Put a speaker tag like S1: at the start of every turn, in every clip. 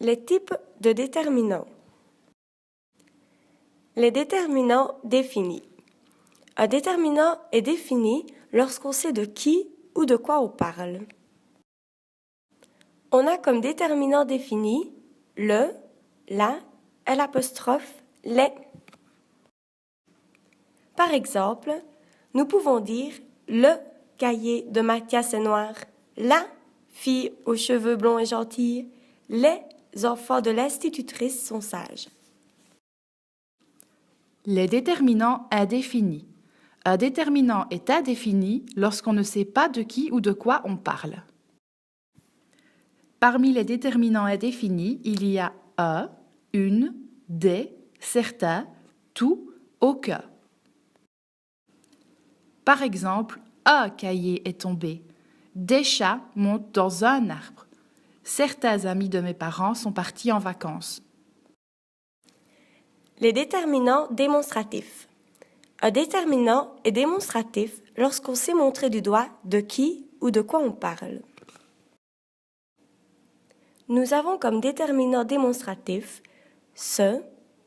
S1: Les types de déterminants. Les déterminants définis. Un déterminant est défini lorsqu'on sait de qui ou de quoi on parle. On a comme déterminant défini le, la, l'apostrophe, les. Par exemple, nous pouvons dire le cahier de Mathias est noir, la fille aux cheveux blonds et gentille, les enfants de l'institutrice sont sages.
S2: Les déterminants indéfinis. Un déterminant est indéfini lorsqu'on ne sait pas de qui ou de quoi on parle. Parmi les déterminants indéfinis, il y a un, une, des, certains, tout, aucun. Par exemple, un cahier est tombé. Des chats montent dans un arbre. Certains amis de mes parents sont partis en vacances.
S1: Les déterminants démonstratifs. Un déterminant est démonstratif lorsqu'on sait montrer du doigt de qui ou de quoi on parle. Nous avons comme déterminant démonstratif ce,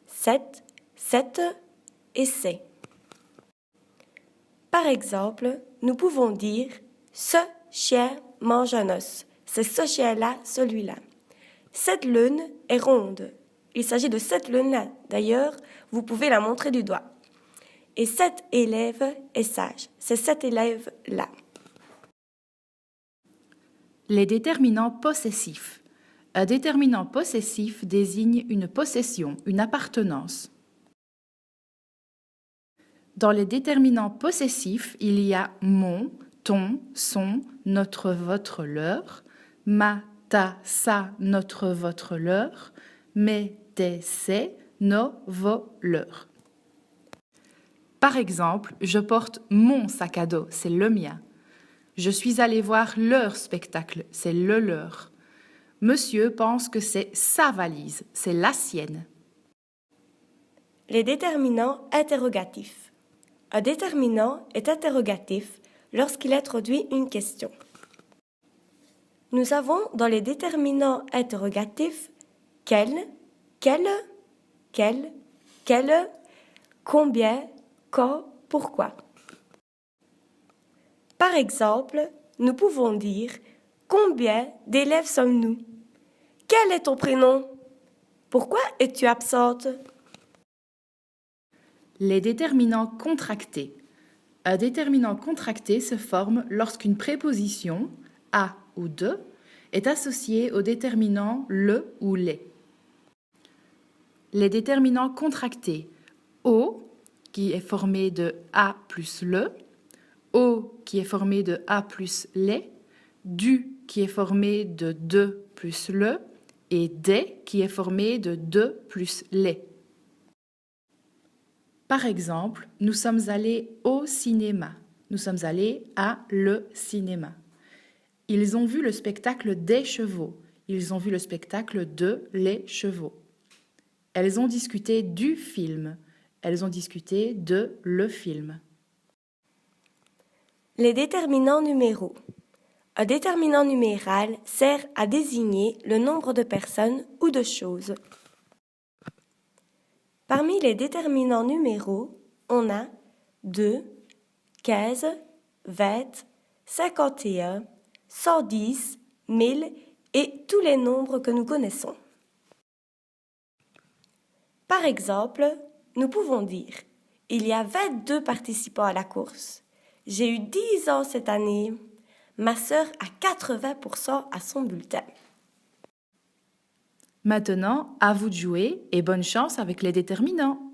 S1: cette et c'est. Par exemple, nous pouvons dire « ce chien mange un os ». C'est ce chien-là, celui-là. Cette lune est ronde. Il s'agit de cette lune-là. D'ailleurs, vous pouvez la montrer du doigt. Et cet élève est sage. C'est cet élève-là.
S2: Les déterminants possessifs. Un déterminant possessif désigne une possession, une appartenance. Dans les déterminants possessifs, il y a mon, ton, son, notre, votre, leur, ma, ta, sa, notre, votre, leur, mes, tes, ses, nos, vos, leurs. Par exemple, je porte mon sac à dos, c'est le mien. Je suis allé voir leur spectacle, c'est le leur. Monsieur pense que c'est sa valise, c'est la sienne.
S1: Les déterminants interrogatifs. Un déterminant est interrogatif lorsqu'il introduit une question. Nous avons dans les déterminants interrogatifs quel, combien, quand, pourquoi. Par exemple, nous pouvons dire « Combien d'élèves sommes-nous » ? Quel est ton prénom ? Pourquoi es-tu absente ?
S2: Les déterminants contractés. Un déterminant contracté se forme lorsqu'une préposition, à ou de, est associée au déterminant le ou les. Les déterminants contractés, au, qui est formé de a plus le, au, qui est formé de a plus les, du, qui est formé de plus le, et des, qui est formé de plus les. Par exemple, nous sommes allés au cinéma. Nous sommes allés à le cinéma. Ils ont vu le spectacle des chevaux. Ils ont vu le spectacle de les chevaux. Elles ont discuté du film. Elles ont discuté de le film.
S1: Les déterminants numéraux. Un déterminant numéral sert à désigner le nombre de personnes ou de choses. Parmi les déterminants numéraux, on a 2, 15, 20, 51, 110, 1000 et tous les nombres que nous connaissons. Par exemple, nous pouvons dire « Il y a 22 participants à la course. J'ai eu 10 ans cette année. Ma sœur a 80% à son bulletin. »
S2: Maintenant, à vous de jouer et bonne chance avec les déterminants.